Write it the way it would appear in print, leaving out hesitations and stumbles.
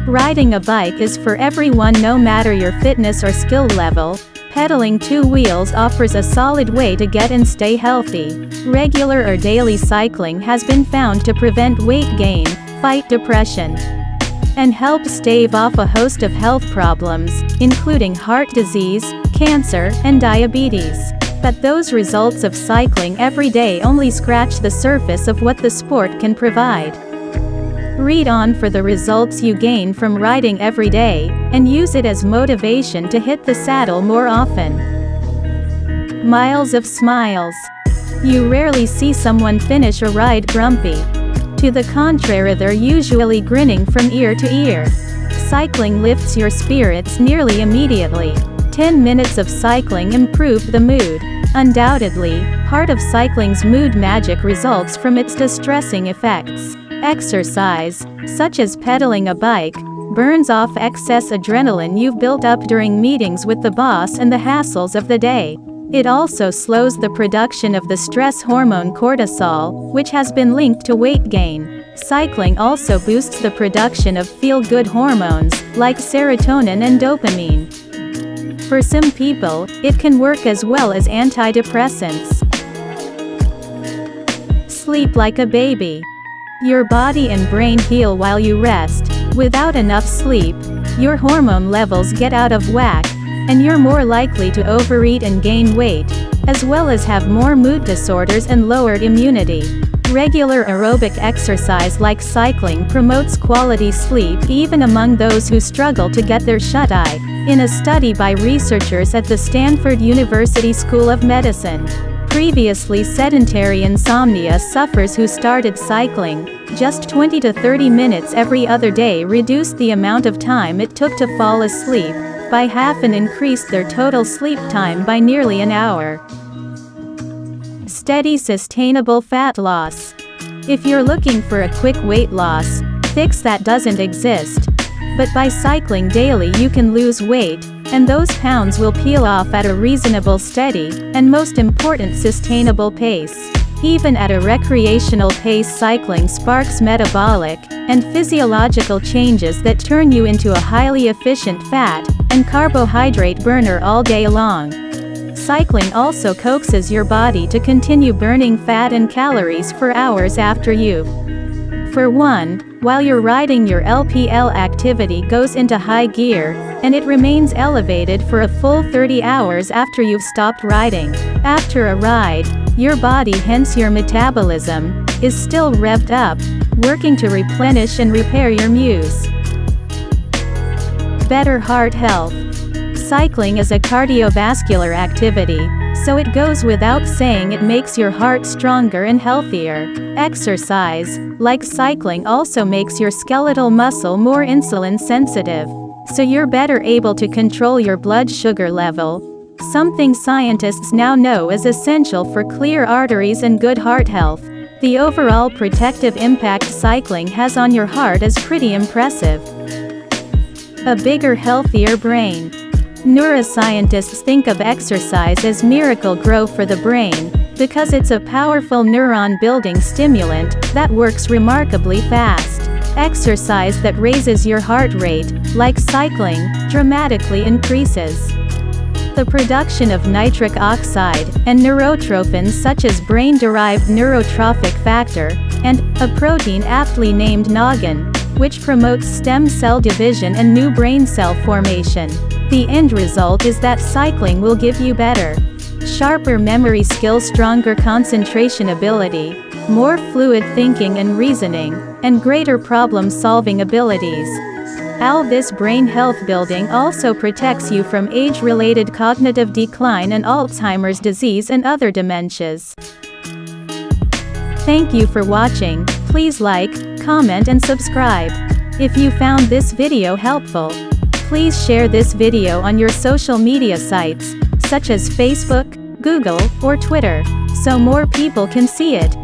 Riding a bike is for everyone no matter your fitness or skill level. Pedaling two wheels offers a solid way to get and stay healthy. Regular or daily cycling has been found to prevent weight gain, fight depression, and help stave off a host of health problems, including heart disease, cancer, and diabetes. But those results of cycling every day only scratch the surface of what the sport can provide. Read on for the results you gain from riding every day, and use it as motivation to hit the saddle more often. Miles of smiles. You rarely see someone finish a ride grumpy. To the contrary, they're usually grinning from ear to ear. Cycling lifts your spirits nearly immediately. 10 minutes of cycling improve the mood. Undoubtedly, part of cycling's mood magic results from its distressing effects. Exercise, such as pedaling a bike, burns off excess adrenaline you've built up during meetings with the boss and the hassles of the day. It also slows the production of the stress hormone cortisol, which has been linked to weight gain. Cycling also boosts the production of feel-good hormones, like serotonin and dopamine. For some people, it can work as well as antidepressants. Sleep like a baby. Your body and brain heal while you rest. Without enough sleep, your hormone levels get out of whack, and you're more likely to overeat and gain weight, as well as have more mood disorders and lowered immunity. Regular aerobic exercise like cycling promotes quality sleep even among those who struggle to get their shut-eye, in a study by researchers at the Stanford University School of Medicine. Previously sedentary insomnia sufferers who started cycling, just 20 to 30 minutes every other day reduced the amount of time it took to fall asleep by half and increased their total sleep time by nearly an hour. Steady sustainable fat loss. If you're looking for a quick weight loss fix that doesn't exist, but by cycling daily you can lose weight, and those pounds will peel off at a reasonable, steady, and most important, sustainable pace. Even at a recreational pace, cycling sparks metabolic and physiological changes that turn you into a highly efficient fat and carbohydrate burner all day long. Cycling also coaxes your body to continue burning fat and calories for hours after you've. For one, while you're riding, your LPL activity goes into high gear, and it remains elevated for a full 30 hours after you've stopped riding. After a ride, your body, hence your metabolism, is still revved up, working to replenish and repair your muse. Better heart health. Cycling is a cardiovascular activity, so it goes without saying it makes your heart stronger and healthier. Exercise, like cycling, also makes your skeletal muscle more insulin sensitive, so you're better able to control your blood sugar level, something scientists now know is essential for clear arteries and good heart health. The overall protective impact cycling has on your heart is pretty impressive. A bigger, healthier brain. Neuroscientists think of exercise as miracle-grow for the brain, because it's a powerful neuron-building stimulant that works remarkably fast. Exercise that raises your heart rate, like cycling, dramatically increases the production of nitric oxide, and neurotrophins such as brain-derived neurotrophic factor, and a protein aptly named noggin, which promotes stem cell division and new brain cell formation. The end result is that cycling will give you better, sharper memory skills, stronger concentration ability, more fluid thinking and reasoning, and greater problem-solving abilities. All this brain health building also protects you from age-related cognitive decline and Alzheimer's disease and other dementias. Thank you for watching. Please like, comment and subscribe. If you found this video helpful, please share this video on your social media sites, such as Facebook, Google, or Twitter, so more people can see it.